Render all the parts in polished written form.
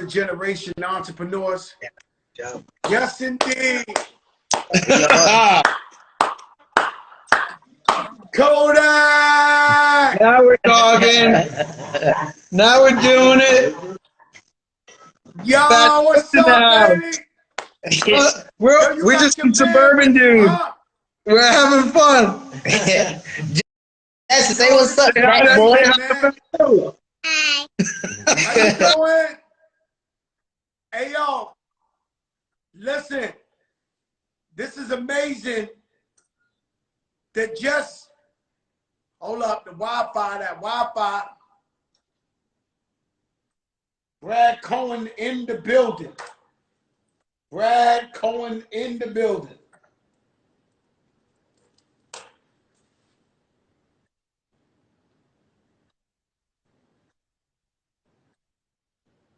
another generation of entrepreneurs. Yes, indeed. Kodak! Now we're talking. Now we're doing it. Yo, what's up, baby? We're just some suburban dudes. We're having fun. That's to say what's up, right, boy? Hi. How you doing? Hey, yo. Listen. This is amazing. That just, hold up, the Wi-Fi. Brad Cohen in the building. Brad Cohen in the building.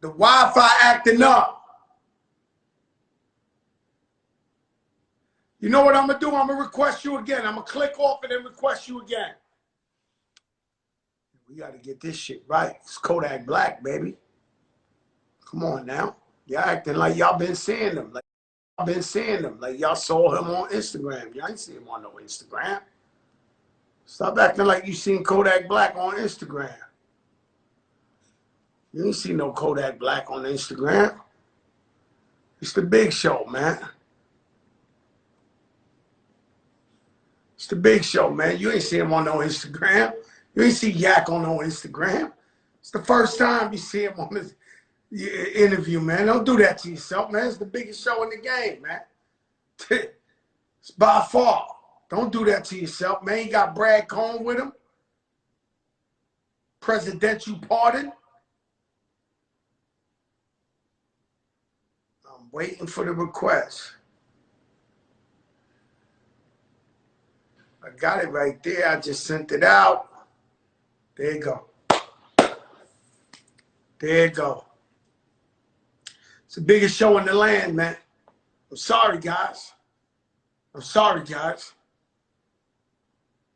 The Wi-Fi acting up. You know what I'm going to do? I'm going to request you again. I'm going to click off and then request you again. We got to get this shit right. It's Kodak Black, baby. Come on now. Y'all acting like y'all been seeing them. Like y'all been seeing them. Like y'all saw him on Instagram. Y'all ain't see him on no Instagram. Stop acting like you seen Kodak Black on Instagram. You ain't see no Kodak Black on Instagram. It's the Big Show, man. It's the Big Show, man. You ain't see him on no Instagram. You ain't see Yak on no Instagram. It's the first time you see him on this interview, man. Don't do that to yourself, man. It's the biggest show in the game, man. It's by far. Don't do that to yourself, man. You got Brad Cohen with him. Presidential pardon. I'm waiting for the request. I got it right there. I just sent it out. There you go. There you go. It's the biggest show in the land, man. I'm sorry, guys. I'm sorry, guys.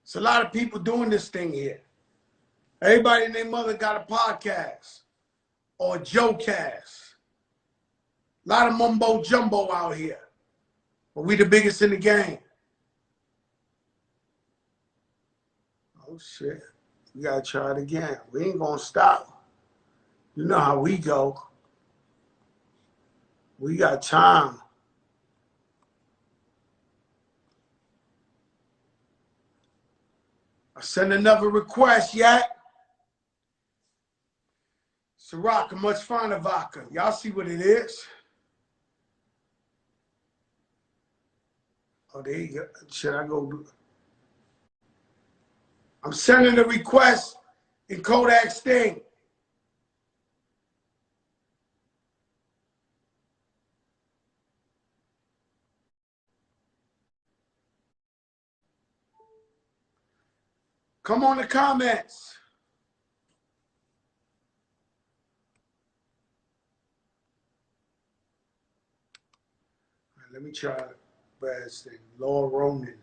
It's a lot of people doing this thing here. Everybody and their mother got a podcast or a Joe cast. A lot of mumbo jumbo out here. But we the biggest in the game. Oh, shit. We got to try it again. We ain't going to stop. You know how we go. We got time. I send another request, yet. Siraka, much finer vodka. Y'all see what it is? Oh, there you go. Should I go do? I'm sending a request in Kodak's thing. Come on the comments. All right, let me try Brad's thing. Laura Ronan.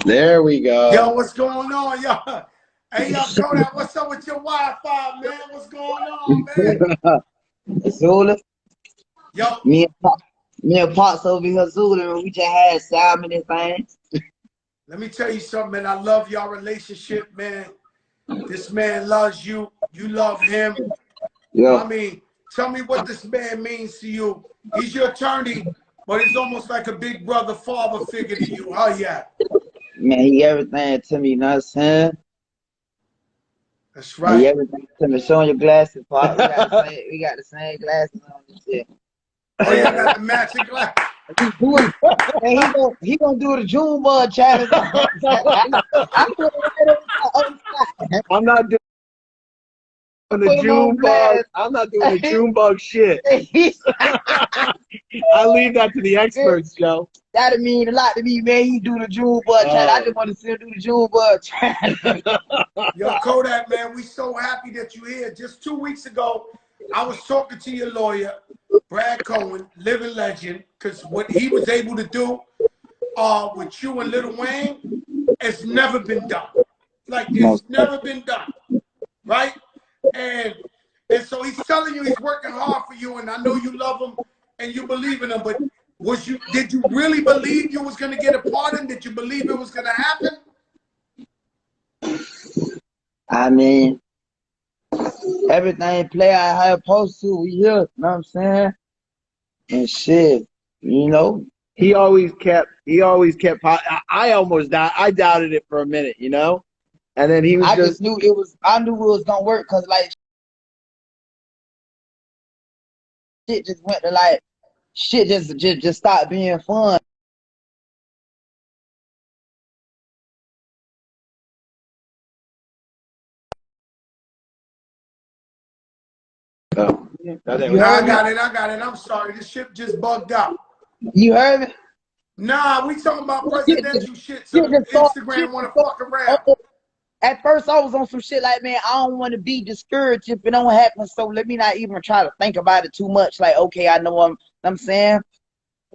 There we go. Yo, what's going on, y'all? Hey, yo, Kodak, what's up with your Wi-Fi, man? What's going on, man? Zula. Yo. Me and Pops over here, Zula, and we just had salmon and things. Let me tell you something, man. I love y'all relationship, man. This man loves you. You love him. Yeah. I mean, tell me what this man means to you. He's your attorney, but he's almost like a big brother, father figure to you. Oh, yeah. Man, he everything to me, you know what I'm saying? That's right. He everything to me. Showing your glasses, Pop. We got the same glasses on and shit. Oh, you got the matching glass. He gonna do the Junebug challenge. I'm not doing the Junebug. I'm not doing the Junebug shit. I leave that to the experts, Joe. That'd mean a lot to me, man. You do the Junebug challenge. I just want to see him do the Junebug challenge. Yo, Kodak, man, we so happy that you're here. Just 2 weeks ago, I was talking to your lawyer, Brad Cohen, living legend, because what he was able to do with you and Lil Wayne, it's never been done. Like, it's never been done. right? And so he's telling you he's working hard for you, and I know you love him and you believe in him, but did you really believe you was gonna get a pardon? Did you believe it was gonna happen? I mean, everything play out how it's supposed to. We here, you know what I'm saying? And shit, you know. He always kept. I almost died. I doubted it for a minute, you know. And then he was I just knew it was. I knew it was gonna work because like shit just went to like shit just stopped being fun. Oh. You Nah, heard I me? got it. I'm sorry. This ship just bugged out. You heard me? Nah, we talking about presidential shit, so Shit just start. Instagram want to fuck around. At first, I was on some shit like, man, I don't want to be discouraged if it don't happen. So let me not even try to think about it too much. Like, okay, I know I'm saying,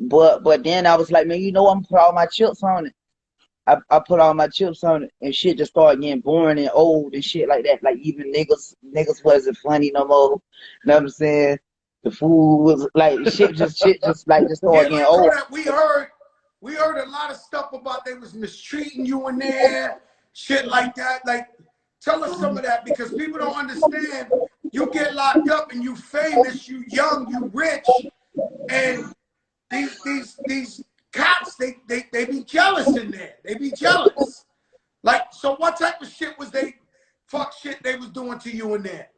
but then I was like, man, you know, I'm gonna put all my chips on it. I put all my chips on it, and shit just started getting boring and old and shit like that. Like even niggas wasn't funny no more. You know what I'm saying? The food was like shit just started Yeah, getting like old. Kodak, we heard a lot of stuff about they was mistreating you in there, shit like that. Like, tell us some of that because people don't understand. You get locked up and you famous, you young, you rich, and these cops they be jealous in there. They be jealous. Like, so what type of shit was they shit they was doing to you in there?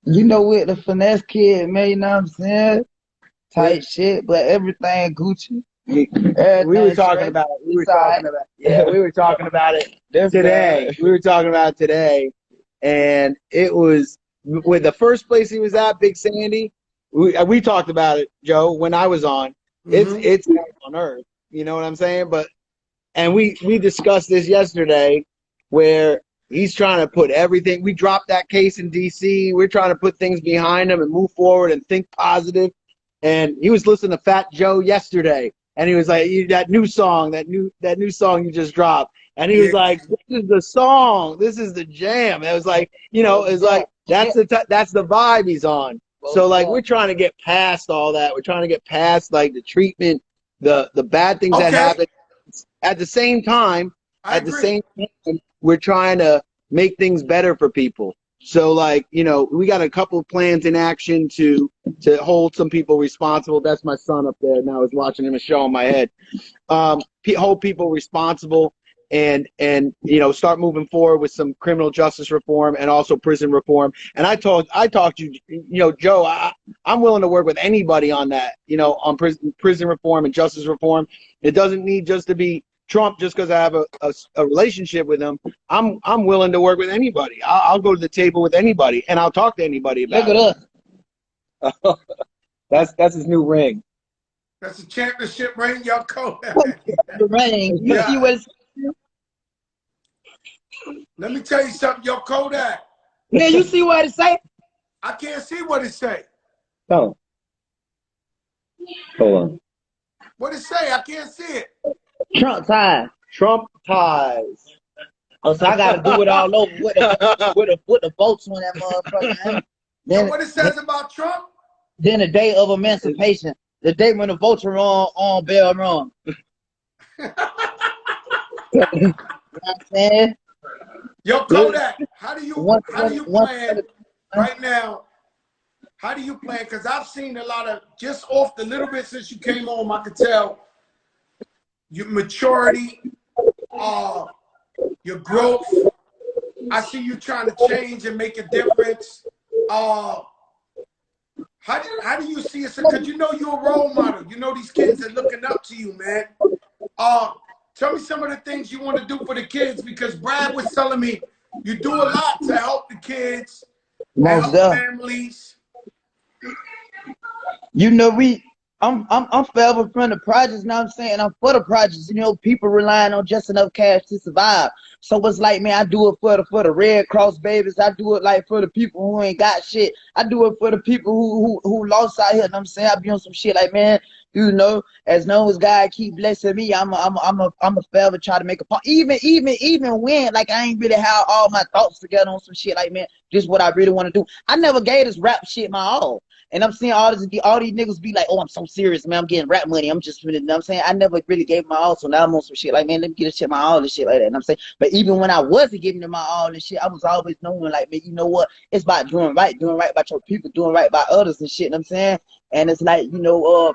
You know, with the finesse kid, man, you know what I'm saying? Tight shit, but everything Gucci. we Everything were talking straight. about it. We were It's all right. talking about we were talking about it That's today. bad. We were talking about it today, and it was with the first place he was at, Big Sandy. We talked about it, Joe, when I was on. It's on earth, you know what I'm saying? And we discussed this yesterday, where he's trying to put everything. We dropped that case in D.C. We're trying to put things behind him and move forward and think positive. And he was listening to Fat Joe yesterday, and he was like, "That new song you just dropped." And he was like, "This is the song. This is the jam." And it was like, you know, it's like that's the vibe he's on. So like we're trying to get past all that. We're trying to get past like the treatment, the bad things that happen. At the same time, we're trying to make things better for people. So like, you know, we got a couple of plans in action to hold some people responsible. That's my son up there now. I was watching him a show in my head. Hold people responsible and you know, start moving forward with some criminal justice reform and also prison reform. And I talked to you know, Joe, I'm willing to work with anybody on that, you know, on prison reform and justice reform. It doesn't need just to be Trump just because I have a relationship with him. I'm willing to work with anybody. I'll go to the table with anybody and I'll talk to anybody about it. Look at us. That's his new ring. That's a championship ring, y'all call that. The ring. You see what it's Let me tell you something, yo, Kodak. man, you see what it say? I can't see what it say. Oh. Hold on. What it say? I can't see it. Trump ties. Trump ties. Oh, so I gotta do it all over with the votes on that motherfucker. So what it says about Trump? Then the day of emancipation, the day when the votes are on Bell Run. You know what I'm saying? Yo, Kodak, how do you plan right now? How do you plan? Because I've seen a lot of, just off the little bit since you came home, I could tell your maturity, your growth. I see you trying to change and make a difference. How do you see it? Because you know you're a role model. You know these kids are looking up to you, man. Tell me some of the things you want to do for the kids, because Brad was telling me you do a lot to help the kids, help families. You know, I'm forever from the projects, you know what I'm saying? I'm for the projects. You know, people relying on just enough cash to survive. So it's like, man, I do it for the Red Cross babies. I do it like for the people who ain't got shit. I do it for the people who lost out here, you know what I'm saying? I be on some shit like, man, You know, as long as God keep blessing me, I'm a forever try to make a part. Even when like I ain't really have all my thoughts together on some shit like, man, this is what I really want to do. I never gave this rap shit my all. And I'm seeing all these niggas be like, oh, I'm so serious, man. I'm getting rap money. I'm just, you know what I'm saying? I never really gave my all. So now I'm on some shit like, man, let me get this shit my all and shit like that. And I'm saying, but even when I wasn't giving it my all and shit, I was always knowing like, man, you know what? It's about doing right by your people, doing right by others and shit. You know what I'm saying? And it's like, you know,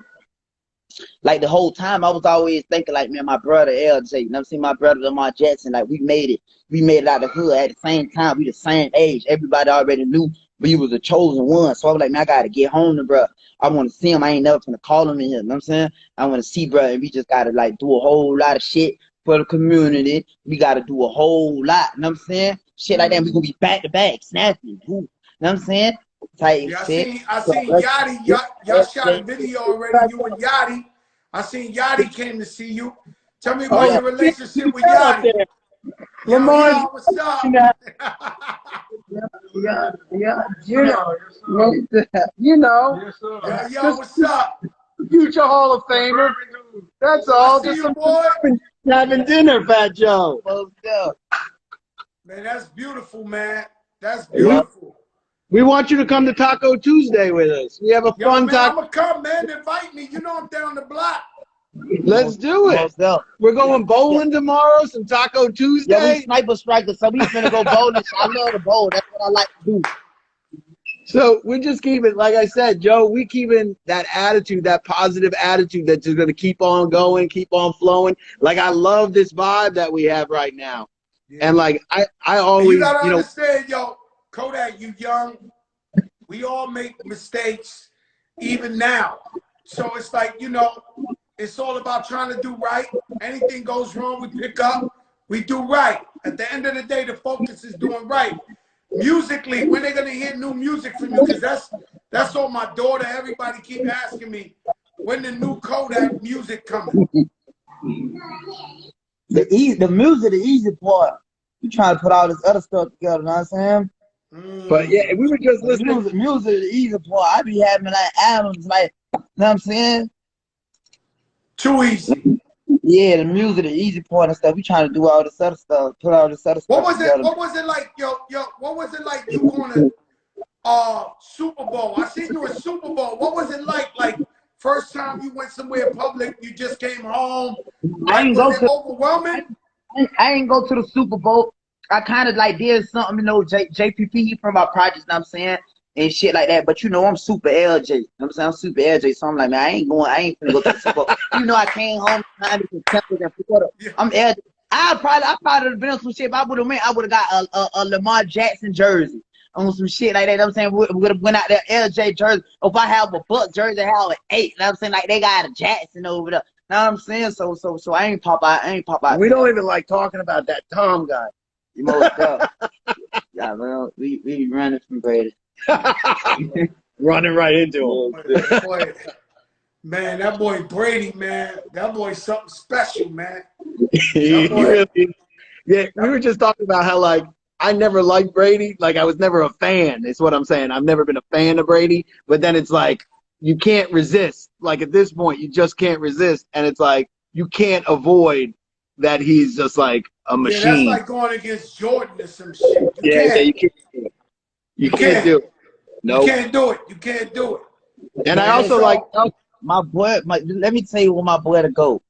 like the whole time I was always thinking like, man, my brother LJ, you know what I'm saying? My brother Lamar Jackson, like we made it out of the hood at the same time. We the same age. Everybody already knew we was the chosen one. So I was like, man, I gotta get home to bro. I want to see him. I ain't never gonna call him in here. You know what I'm saying? I want to see bro, and we just gotta like do a whole lot of shit for the community. We gotta do a whole lot. You know what I'm saying? Shit like that. We gonna be back to back, snapping. Ooh, you know what I'm saying? Type yeah, shit. I seen Yachty. Y'all shot a video already. You and Yachty. I seen Yachty came to see you. Tell me about your relationship with Yachty. Lamar, what's up? Yeah, you know, you know, Yo, what's up? future Hall of Famer. That's all. I see Just you, some boy. Having dinner, Fat Joe. Man, that's beautiful, man. That's beautiful. We want you to come to Taco Tuesday with us. We have a fun man, taco. I'm gonna come, man. Invite me. You know I'm down the block. Let's do it. We're going bowling tomorrow. Some Taco Tuesday. Yeah, we sniper strikers, so we finna go bowling. I love to bowl. That's what I like to do. So we just keep it, like I said, Joe, we keeping that attitude, that positive attitude that's just going to keep on going, keep on flowing. Like, I love this vibe that we have right now. Yeah. And like, I always, you gotta understand, yo, Kodak, you young. We all make mistakes, even now. So it's like, you know, it's all about trying to do right. Anything goes wrong, we pick up, we do right. At the end of the day, the focus is doing right. Musically, when they gonna hear new music from you? Because that's all my daughter, everybody keep asking me, when the new Kodak music coming? The music, the easy part. You trying to put all this other stuff together, you know what I'm saying? But yeah, we were just listening. Music, the easy part. I be having like albums, like, you know what I'm saying? Too easy. Yeah, the music, the easy part and stuff. We trying to do all this other stuff, put all this other stuff together. What was it like, yo? What was it like you going to Super Bowl? I seen you at Super Bowl. What was it like? Like first time you went somewhere public, you just came home. I ain't go to overwhelming. I ain't go to the Super Bowl. I kind of like did something, you know, JPP, he from our projects, you know what I'm saying, and shit like that. But you know, I'm super LJ. You know what I'm saying? I'm super LJ, so I'm like, man, I ain't finna go to the Super Bowl. You know, I came home trying to and I'm LJ. I probably have been on some shit. If I would have went, I would have got a Lamar Jackson jersey on some shit like that. You know what I'm saying? We would have went out there LJ jersey. If I have a Buck jersey, I have an 8. You know what I'm saying? Like they got a Jackson over there. You know what I'm saying? So I ain't pop out. We don't even like talking about that Tom guy. You most yeah, well, we running from Brady. Running right into him. Man, that boy Brady, man. That boy's something special, man. Yeah, we were just talking about how, like, I never liked Brady. Like, I was never a fan, is what I'm saying. I've never been a fan of Brady. But then it's like, you can't resist. Like, at this point, you just can't resist. And it's like, you can't avoid that he's just like a machine. Yeah, that's like going against Jordan or some shit. You can't do it. You can't do it. Nope. You can't do it. You can't do it. And I also like my boy. Let me tell you what my boy to go.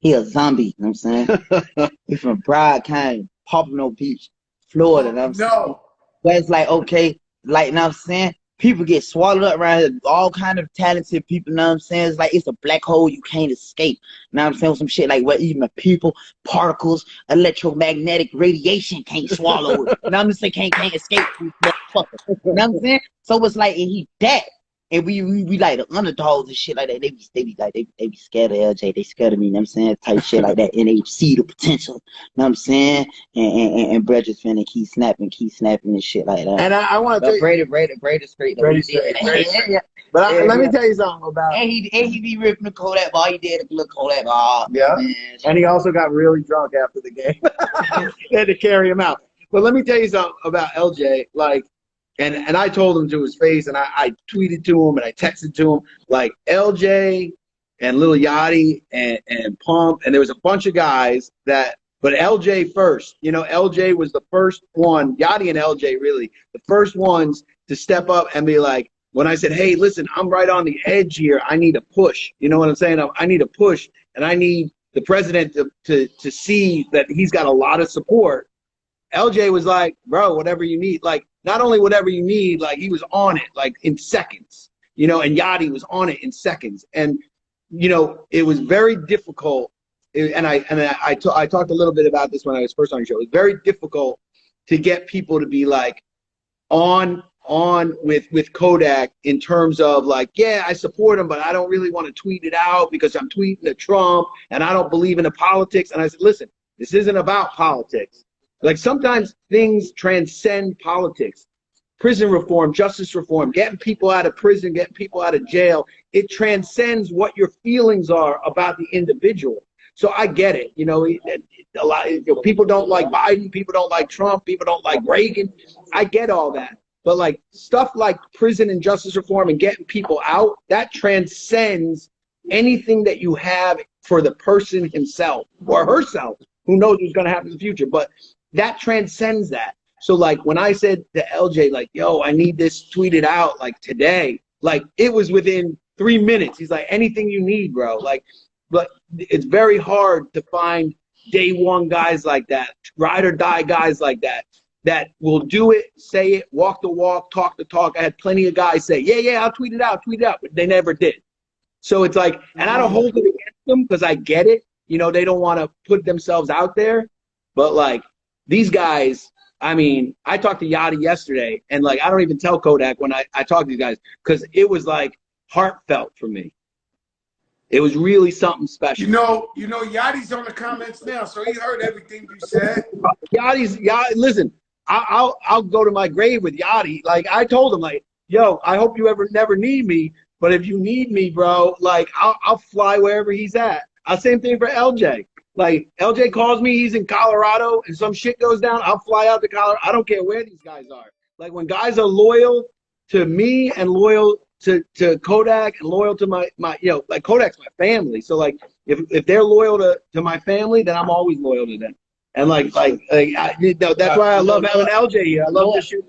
He a zombie. You know what I'm saying? He's from Broward County, Pompano Beach, Florida. You know what I'm saying? But it's like, okay, like, you know what I'm saying? People get swallowed up around here, all kind of talented people, you know what I'm saying? It's like it's a black hole you can't escape. You know what I'm saying? Some shit like what even people, particles, electromagnetic radiation can't swallow it. You know what I'm saying? Can't escape. You know what I'm saying? So it's like, and he that. And we like the underdogs and shit like that. They be scared of LJ. They scared of me, you know what I'm saying? Type shit like that. And they see the potential. You know what I'm saying? And Brett just finna keep snapping and shit like that. And I want to tell you, Brady straight. But let me tell you something about. And he be ripping the Kodak ball. He did a little Kodak ball. Yeah. Man. And he also got really drunk after the game. They had to carry him out. But let me tell you something about LJ. Like, and I told him to his face, and I tweeted to him and I texted to him, like, LJ and Lil Yachty and Pump, and there was a bunch of guys that, but LJ first. You know, LJ was the first one, Yachty and LJ really, the first ones to step up and be like, when I said, hey, listen, I'm right on the edge here, I need a push. You know what I'm saying? I need a push, and I need the president to see that he's got a lot of support. LJ was like, bro, whatever you need. Like, not only whatever you need, like, he was on it, like, in seconds, you know, and Yachty was on it in seconds. And, you know, it was very difficult. I talked a little bit about this when I was first on your show. It was very difficult to get people to be like on with Kodak in terms of like, yeah, I support him, but I don't really want to tweet it out because I'm tweeting at Trump and I don't believe in the politics. And I said, listen, this isn't about politics. Like, sometimes things transcend politics. Prison reform, justice reform, getting people out of prison, getting people out of jail, it transcends what your feelings are about the individual. So I get it. You know, a lot, you know, people don't like Biden, people don't like Trump, people don't like Reagan. I get all that. But like stuff like prison and justice reform and getting people out, that transcends anything that you have for the person himself or herself. Who knows what's going to happen in the future? But that transcends that. So like when I said to LJ, like, yo, I need this tweeted out like today, like it was within 3 minutes. He's like, anything you need, bro. Like, but it's very hard to find day one guys like that, ride or die guys like that will do it, say it, walk the walk, talk the talk. I had plenty of guys say, yeah, I'll tweet it out, but they never did. So it's like, and I don't hold it against them because I get it. You know, they don't want to put themselves out there. But like these guys, I mean, I talked to Yachty yesterday, and like I don't even tell Kodak when I talk to these guys because it was like heartfelt for me. It was really something special. You know, Yachty's on the comments now, so he heard everything you said. Yachty, listen, I'll go to my grave with Yachty. Like I told him, like, yo, I hope you never need me, but if you need me, bro, like I'll fly wherever he's at. Same thing for LJ. Like LJ calls me, he's in Colorado, and some shit goes down, I'll fly out to Colorado. I don't care where these guys are. Like when guys are loyal to me and loyal to Kodak and loyal to my you know, like Kodak's my family. So like if they're loyal to my family, then I'm always loyal to them. And you know, that's why I love having LJ here. I love to shoot.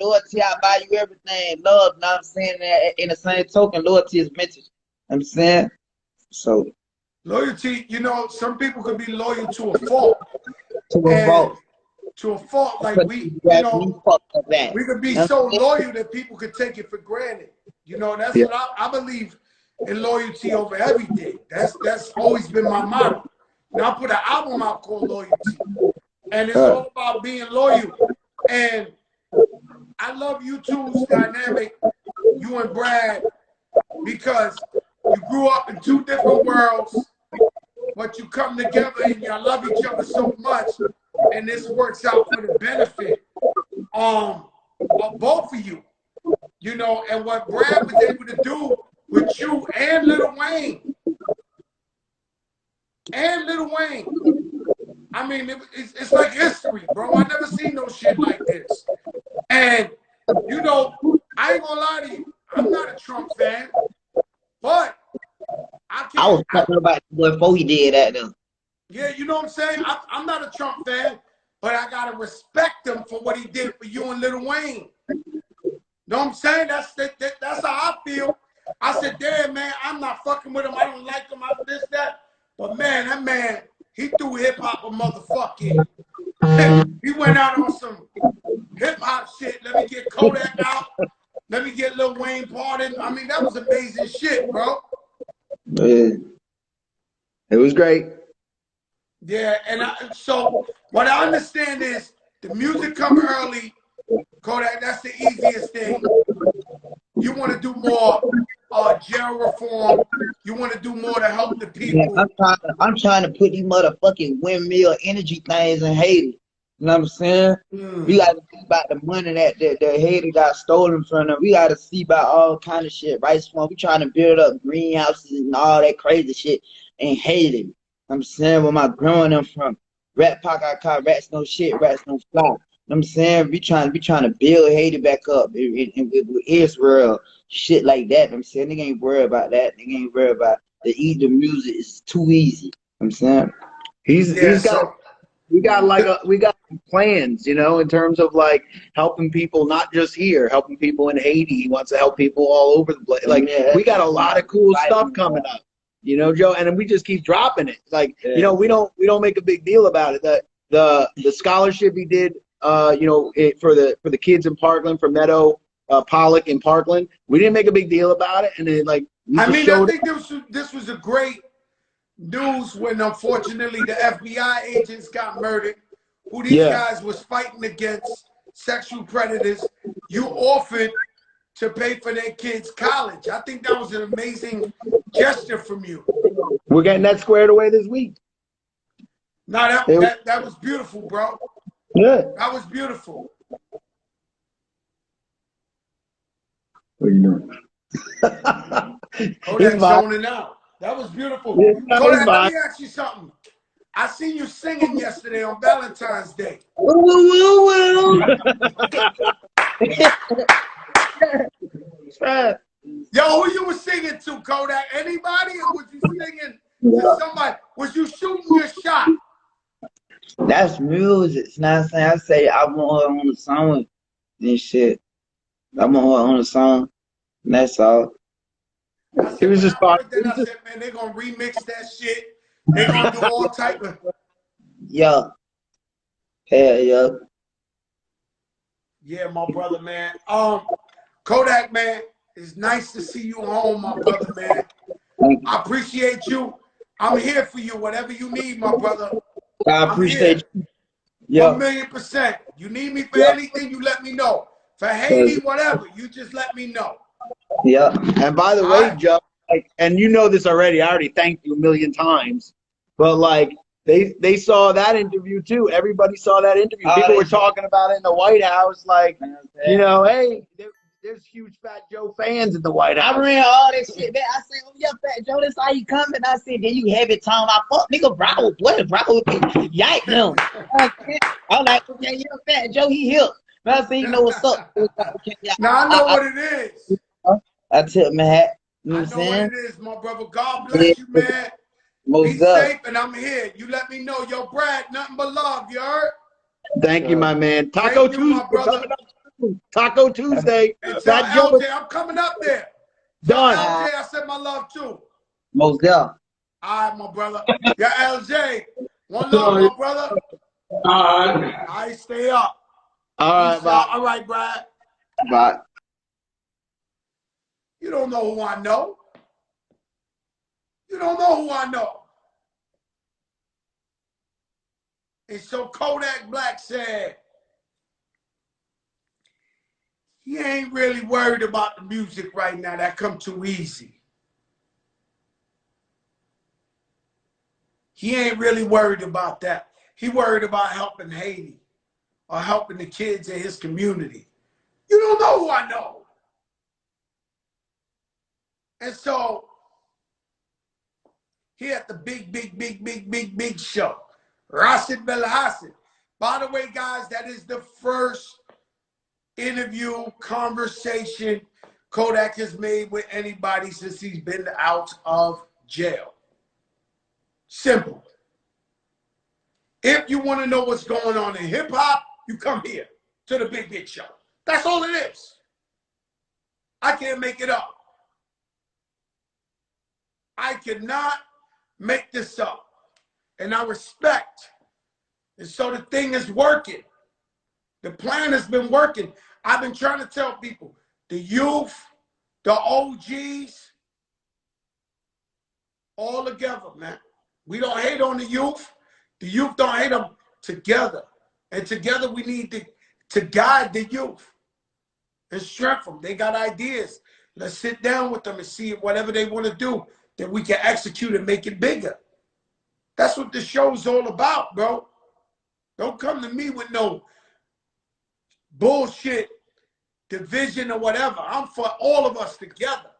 Loyalty, I buy you everything. Love, not I'm saying that in the same token, loyalty is mental. I'm saying so. Loyalty, you know, some people could be loyal to a fault. To a fault, like we could be so loyal that people could take it for granted. You know, that's what I believe in, loyalty over everything. That's always been my motto. Now I put an album out called Loyalty, and it's all about being loyal. And I love you two's dynamic, you and Brad, because you grew up in two different worlds, but you come together and you love each other so much, and this works out for the benefit of both of you. You know, and what Brad was able to do with you and Lil Wayne. I mean, it's like history, bro. I never seen no shit like this. And, you know, I ain't gonna lie to you. I'm not a Trump fan, but I was talking about before he did that, though. Yeah, you know what I'm saying? I'm not a Trump fan, but I gotta respect him for what he did for you and Lil Wayne. Know what I'm saying? That's how I feel. I said, damn, man, I'm not fucking with him. I don't like him. I this, that. But, man, that man, he threw hip-hop a motherfucking. He went out on some hip-hop shit. Let me get Kodak out. Let me get Lil Wayne pardoned. I mean, that was amazing shit, bro. Man. It was great. Yeah, and so what I understand is the music come early. Kodak, that's the easiest thing. You want to do more jail reform. You want to do more to help the people. Yeah, I'm trying to put these motherfucking windmill energy things in Haiti. You know what I'm saying? We got to see about the money that Haiti got stolen from them. We got to see about all kind of shit. Rice farm. We trying to build up greenhouses and all that crazy shit in Haiti. I'm saying where my growing them from. Rat Park, I call rats no shit, rats no fly. I'm saying we trying to build Haiti back up with Israel, shit like that. I'm saying they ain't worried about that. They ain't worried about the the music is too easy. I'm saying Yeah, He's got so we got plans, you know, in terms of like helping people, not just here, helping people in Haiti. He wants to help people all over the place. Like yeah, we got a lot of cool stuff coming up, you know, Joe. And then we just keep dropping it. Like you know, we don't make a big deal about it. The scholarship he did, you know, for the kids in Parkland, for Meadow Pollock in Parkland, we didn't make a big deal about it, and then like we I just mean, I showed. think this was a great news when unfortunately the FBI agents got murdered, who these Yeah. guys was fighting against sexual predators. You offered to pay for their kids' college. I think that was an amazing gesture from you. We're getting that squared away this week. No, that was beautiful, bro. Yeah. That was beautiful. What are you doing? Kodak zoning out. That was beautiful. Yeah, Kodak, let me ask you something. I seen you singing yesterday on Valentine's Day. Yo, who you was singing to, Kodak? Anybody? Or was you singing to somebody? Was you shooting your shot? That's music. You know what I'm saying? I say I want her on the song and shit. I want her on the song. And that's all. I said, when I heard that, I said, man, they're going to remix that shit. They're going to do all type of... Yeah. Hell yeah. Yeah, my brother, man. Kodak, man, it's nice to see you home, my brother, man. I appreciate you. I'm here for you. Whatever you need, my brother. I appreciate you. Yeah. 1,000,000%. You need me for anything, you let me know. For Haiti, whatever, you just let me know. Yeah. And by the way, Joe, like, and you know this already. I already thanked you a million times. But like they saw that interview too. Everybody saw that interview. People were talking about it in the White House, like, you know, hey, there's huge Fat Joe fans in the White House. I ran all that shit back. I said, oh, yeah, Fat Joe, that's how you coming. I said, then you heavy time. I fuck nigga, bro. What, bro? Yike him. I'm like, okay, yeah, Fat Joe, he here. But I said, you know what's up. Now I know what it is. I tip my hat. You know I what know I'm saying? what it is, my brother. God bless you, man. Be safe, and I'm here. You let me know. Yo, Brad, nothing but love, you heard? Thank you, my man. Taco Tuesday, my brother. Taco Tuesday. And tell LJ, I'm coming up there. Done. Tell LJ I said my love too. Most definitely. All right, my brother. Yeah, LJ. One love, my brother. All right, stay up. All right, bye. All right, Brad. Bye. You don't know who I know. You don't know who I know. And so Kodak Black said, he ain't really worried about the music right now. That come too easy. He ain't really worried about that. He worried about helping Haiti or helping the kids in his community. You don't know who I know. And so he had the big show. Rashid Belhassan. By the way, guys, that is the first interview, conversation Kodak has made with anybody since he's been out of jail. Simple. If you want to know what's going on in hip-hop, you come here to the Big Show. That's all it is. I can't make it up. I cannot make this up. And I respect. And so the thing is working. The plan has been working. I've been trying to tell people, the youth, the OGs, all together, man. We don't hate on the youth. The youth don't hate them together. And together we need to guide the youth and strengthen them. They got ideas. Let's sit down with them and see if whatever they want to do, that we can execute and make it bigger. That's what the show's all about, bro. Don't come to me with no bullshit division or whatever. I'm for all of us together.